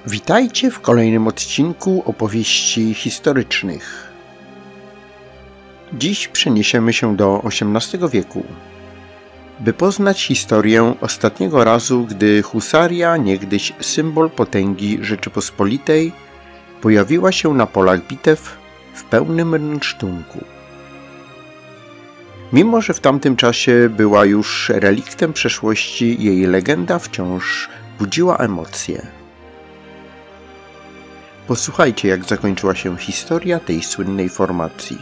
Witajcie w kolejnym odcinku opowieści historycznych. Dziś przeniesiemy się do XVIII wieku, by poznać historię ostatniego razu, gdy husaria, niegdyś symbol potęgi Rzeczypospolitej, pojawiła się na polach bitew w pełnym rynsztunku. Mimo że w tamtym czasie była już reliktem przeszłości, jej legenda wciąż budziła emocje. Posłuchajcie, jak zakończyła się historia tej słynnej formacji.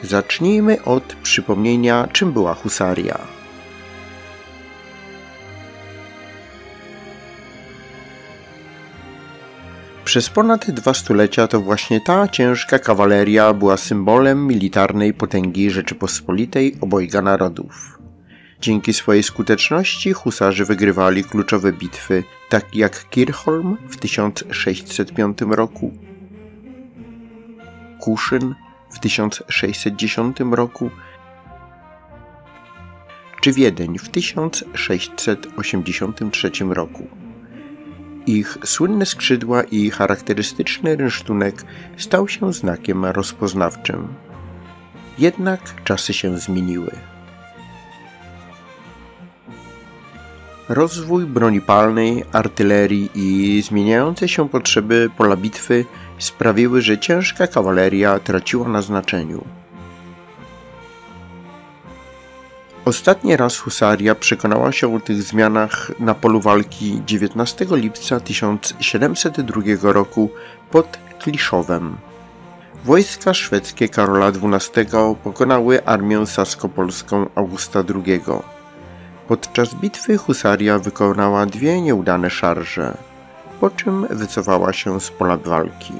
Zacznijmy od przypomnienia, czym była husaria. Przez ponad 2 stulecia to właśnie ta ciężka kawaleria była symbolem militarnej potęgi Rzeczypospolitej obojga narodów. Dzięki swojej skuteczności husarzy wygrywali kluczowe bitwy, takie jak Kirchholm w 1605 roku, Kuszyn w 1610 roku czy Wiedeń w 1683 roku. Ich słynne skrzydła i charakterystyczny rynsztunek stał się znakiem rozpoznawczym. Jednak czasy się zmieniły. Rozwój broni palnej, artylerii i zmieniające się potrzeby pola bitwy sprawiły, że ciężka kawaleria traciła na znaczeniu. Ostatni raz husaria przekonała się o tych zmianach na polu walki 19 lipca 1702 roku pod Kliszowem. Wojska szwedzkie Karola XII pokonały armię sasko-polską Augusta II. Podczas bitwy husaria wykonała 2 nieudane szarże, po czym wycofała się z pola walki.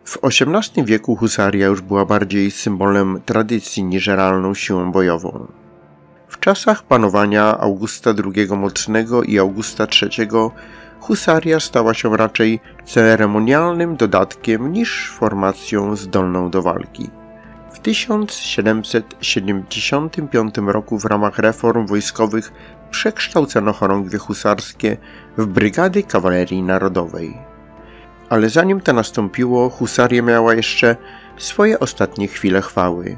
W XVIII wieku husaria już była bardziej symbolem tradycji niż realną siłą bojową. W czasach panowania Augusta II Mocnego i Augusta III husaria stała się raczej ceremonialnym dodatkiem niż formacją zdolną do walki. W 1775 roku w ramach reform wojskowych przekształcono chorągwie husarskie w brygady kawalerii narodowej. Ale zanim to nastąpiło, husaria miała jeszcze swoje ostatnie chwile chwały.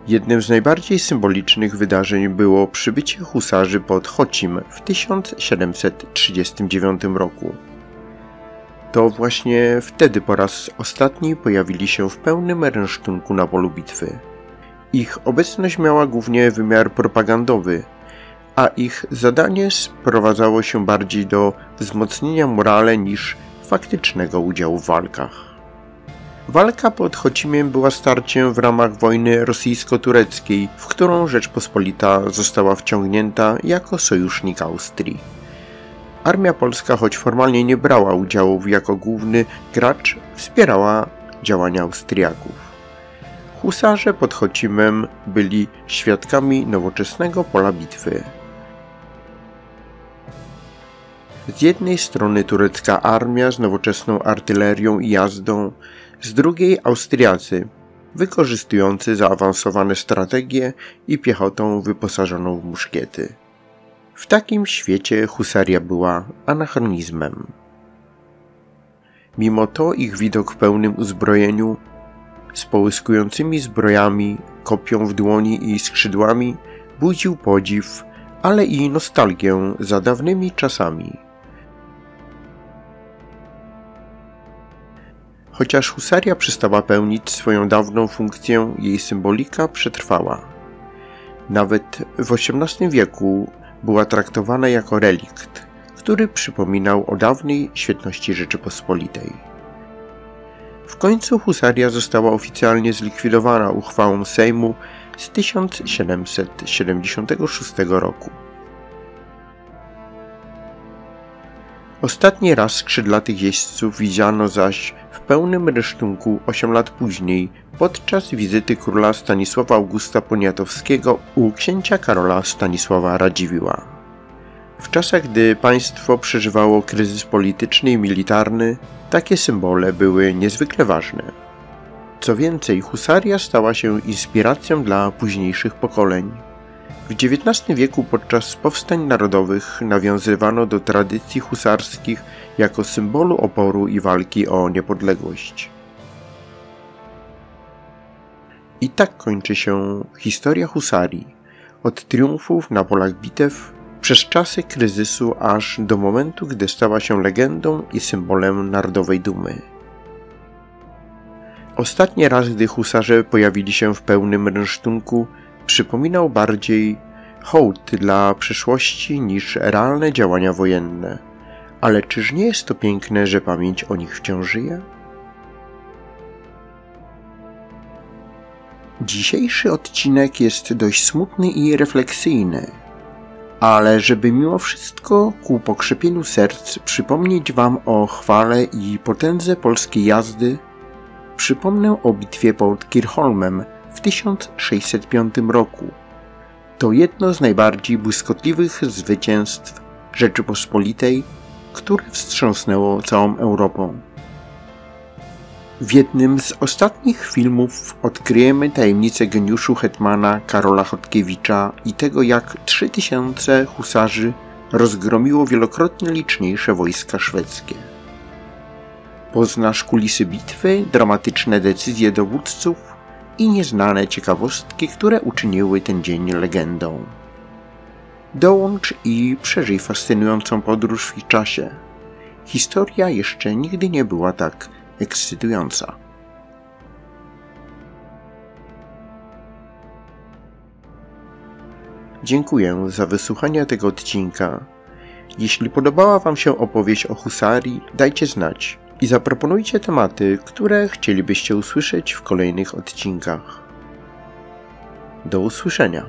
Jednym z najbardziej symbolicznych wydarzeń było przybycie husarzy pod Chocim w 1739 roku. To właśnie wtedy po raz ostatni pojawili się w pełnym rynsztunku na polu bitwy. Ich obecność miała głównie wymiar propagandowy, a ich zadanie sprowadzało się bardziej do wzmocnienia morale niż faktycznego udziału w walkach. Walka pod Chocimiem była starciem w ramach wojny rosyjsko-tureckiej, w którą Rzeczpospolita została wciągnięta jako sojusznik Austrii. Armia polska, choć formalnie nie brała udziału jako główny gracz, wspierała działania Austriaków. Husarze pod Chocimem byli świadkami nowoczesnego pola bitwy. Z jednej strony turecka armia z nowoczesną artylerią i jazdą, z drugiej Austriacy, wykorzystujący zaawansowane strategie i piechotą wyposażoną w muszkiety. W takim świecie husaria była anachronizmem. Mimo to ich widok w pełnym uzbrojeniu, z połyskującymi zbrojami, kopią w dłoni i skrzydłami, budził podziw, ale i nostalgię za dawnymi czasami. Chociaż husaria przestała pełnić swoją dawną funkcję, jej symbolika przetrwała. Nawet w XVIII wieku była traktowana jako relikt, który przypominał o dawnej świetności Rzeczypospolitej. W końcu husaria została oficjalnie zlikwidowana uchwałą Sejmu z 1776 roku. Ostatni raz skrzydlatych jeźdźców widziano zaś w pełnym rynsztunku 8 lat później podczas wizyty króla Stanisława Augusta Poniatowskiego u księcia Karola Stanisława Radziwiłła. W czasach, gdy państwo przeżywało kryzys polityczny i militarny, takie symbole były niezwykle ważne. Co więcej, husaria stała się inspiracją dla późniejszych pokoleń. W XIX wieku podczas powstań narodowych nawiązywano do tradycji husarskich jako symbolu oporu i walki o niepodległość. I tak kończy się historia husarii, od triumfów na polach bitew, przez czasy kryzysu aż do momentu, gdy stała się legendą i symbolem narodowej dumy. Ostatni raz, gdy husarze pojawili się w pełnym rynsztunku, przypominał bardziej hołd dla przeszłości niż realne działania wojenne. Ale czyż nie jest to piękne, że pamięć o nich wciąż żyje? Dzisiejszy odcinek jest dość smutny i refleksyjny, ale żeby mimo wszystko ku pokrzepieniu serc przypomnieć wam o chwale i potędze polskiej jazdy, przypomnę o bitwie pod Kirchholmem w 1605 roku. To jedno z najbardziej błyskotliwych zwycięstw Rzeczypospolitej, które wstrząsnęło całą Europą. W jednym z ostatnich filmów odkryjemy tajemnicę geniuszu hetmana Karola Chodkiewicza i tego, jak 3000 husarzy rozgromiło wielokrotnie liczniejsze wojska szwedzkie. Poznasz kulisy bitwy, dramatyczne decyzje dowódców i nieznane ciekawostki, które uczyniły ten dzień legendą. Dołącz i przeżyj fascynującą podróż w czasie. Historia jeszcze nigdy nie była tak ekscytująca. Dziękuję za wysłuchanie tego odcinka. Jeśli podobała wam się opowieść o husarii, dajcie znać i zaproponujcie tematy, które chcielibyście usłyszeć w kolejnych odcinkach. Do usłyszenia.